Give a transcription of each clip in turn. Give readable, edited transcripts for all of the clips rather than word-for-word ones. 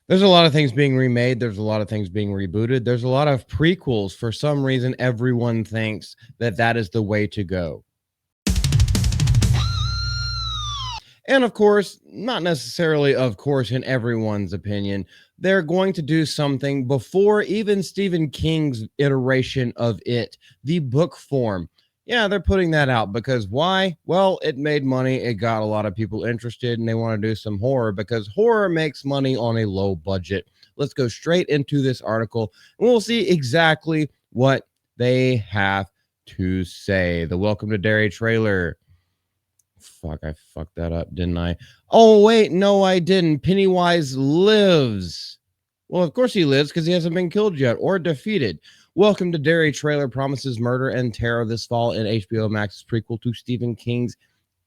There's a lot of things being remade. There's a lot of things being rebooted. There's a lot of prequels. For some reason, everyone thinks that that is the way to go. And of course, not necessarily, of course, in everyone's opinion, they're going to do something before even Stephen King's iteration of it, the book form. Yeah, they're putting that out because why? Well, it made money. It got a lot of people interested and they want to do some horror because horror makes money on a low budget. Let's go straight into this article and we'll see exactly what they have to say. The Welcome to Derry trailer. Fuck, I fucked that up, didn't I? Oh, wait, no, I didn't. Pennywise lives. Well, of course he lives because he hasn't been killed yet or defeated. Welcome to Derry trailer promises murder and terror this fall in HBO Max's prequel to Stephen King's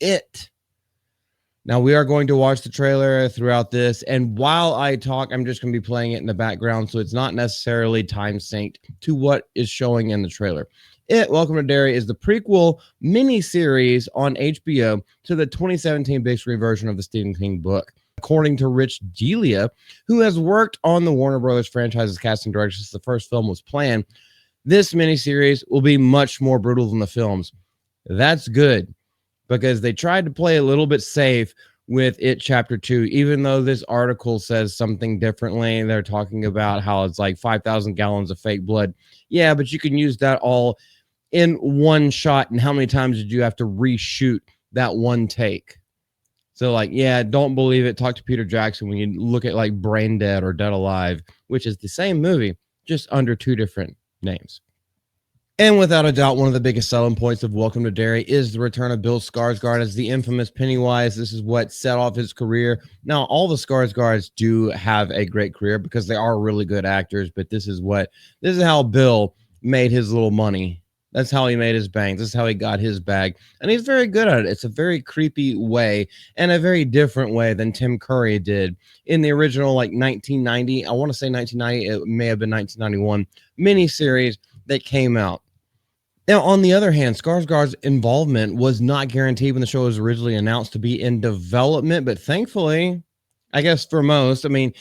It. Now, we are going to watch the trailer throughout this, and while I talk, I'm just going to be playing it in the background, so it's not necessarily time synced to what is showing in the trailer. It, Welcome to Derry, is the prequel mini-series on HBO to the 2017 big screen version of the Stephen King book. According to Rich Delia, who has worked on the Warner Brothers franchise's casting director since the first film was planned, this miniseries will be much more brutal than the films. That's good, because they tried to play a little bit safe with It Chapter 2, even though this article says something differently. They're talking about how it's like 5,000 gallons of fake blood. Yeah, but you can use that all in one shot. And how many times did you have to reshoot that one take? So, like, yeah, don't believe it. Talk to Peter Jackson when you look at like Brain Dead or Dead Alive, which is the same movie, just under two different names. And without a doubt, one of the biggest selling points of Welcome to Derry is the return of Bill Skarsgard as the infamous Pennywise. This is what set off his career. Now, all the Skarsgards do have a great career because they are really good actors, but this is how Bill made his little money. That's how he made his bank. This is how he got his bag. And he's very good at it. It's a very creepy way and a very different way than Tim Curry did in the original, like 1990. I want to say 1990. It may have been 1991 miniseries that came out. Now, on the other hand, Skarsgard's involvement was not guaranteed when the show was originally announced to be in development, but thankfully, I guess for most, I mean,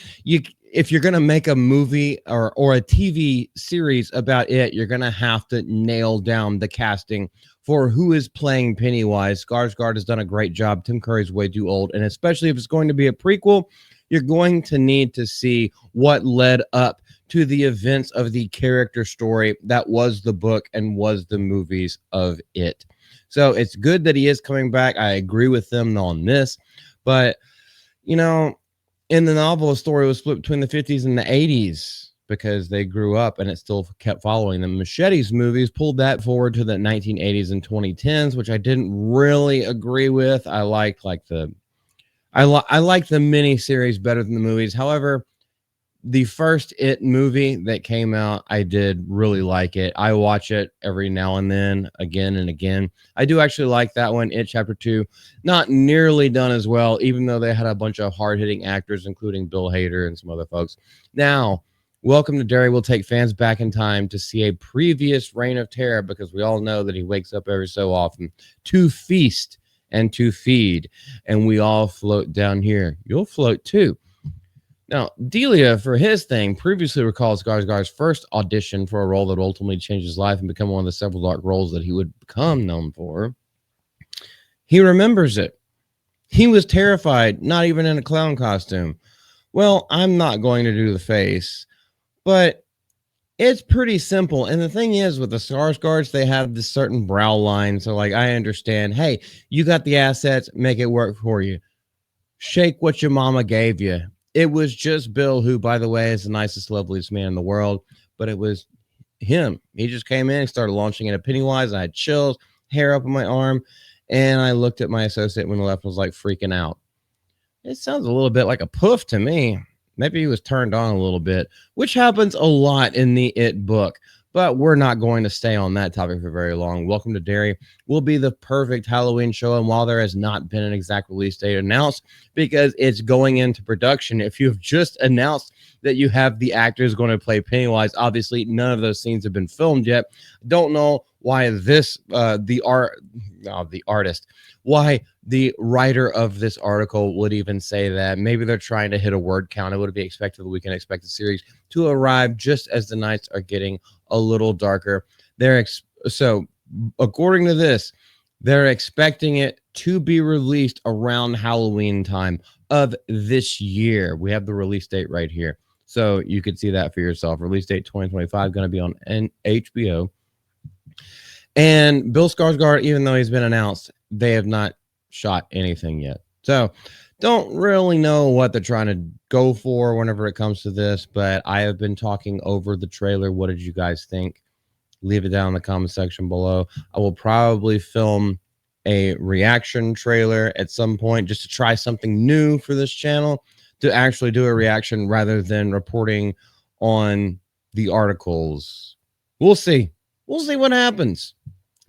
if you're going to make a movie or a TV series about it, you're going to have to nail down the casting for who is playing Pennywise. Skarsgard has done a great job. Tim Curry's way too old, and especially if it's going to be a prequel, you're going to need to see what led up to the events of the character story that was the book and was the movies of it. So it's good that he is coming back. I agree with them on this, but you know, in the novel, a story was split between the 50s and the 80s because they grew up and it still kept following them. Machete's movies pulled that forward to the 1980s and 2010s, which I didn't really agree with. I like the mini series better than the movies. However, the first It movie that came out, I did really like it. I watch it every now and then, again and again. I do actually like that one, It Chapter 2. Not nearly done as well, even though they had a bunch of hard-hitting actors, including Bill Hader and some other folks. Now, Welcome to Derry will take fans back in time to see a previous reign of terror, because we all know that he wakes up every so often to feast and to feed, and we all float down here. You'll float too. Now, Delia, for his thing, previously recalls Skarsgard's first audition for a role that ultimately changed his life and become one of the several dark roles that he would become known for. He remembers it. He was terrified, not even in a clown costume. Well, I'm not going to do the face, but it's pretty simple. And the thing is, with the Skarsgards, they have this certain brow line. So, like, I understand, hey, you got the assets, make it work for you. Shake what your mama gave you. It was just Bill, who, by the way, is the nicest, loveliest man in the world, but it was him. He just came in and started launching into Pennywise. I had chills, hair up on my arm, and I looked at my associate when he left and was like freaking out. It sounds a little bit like a poof to me. Maybe he was turned on a little bit, which happens a lot in the It book. But we're not going to stay on that topic for very long. Welcome to Derry will be the perfect Halloween show. And while there has not been an exact release date announced, because it's going into production, if you've just announced that you have the actors going to play Pennywise. Obviously, none of those scenes have been filmed yet. Don't know why the artist, why the writer of this article would even say that. Maybe they're trying to hit a word count. It would be expected that we can expect the series to arrive just as the nights are getting a little darker. So according to this, they're expecting it to be released around Halloween time of this year. We have the release date right here, so you could see that for yourself. Release date 2025, going to be on HBO. And Bill Skarsgard, even though he's been announced, they have not shot anything yet. So don't really know what they're trying to go for whenever it comes to this, but I have been talking over the trailer. What did you guys think? Leave it down in the comment section below. I will probably film a reaction trailer at some point just to try something new for this channel, to actually do a reaction rather than reporting on the articles. We'll see. We'll see what happens.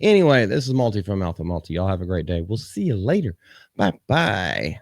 Anyway, this is Multi from Alpha Multi. Y'all have a great day. We'll see you later. Bye-bye.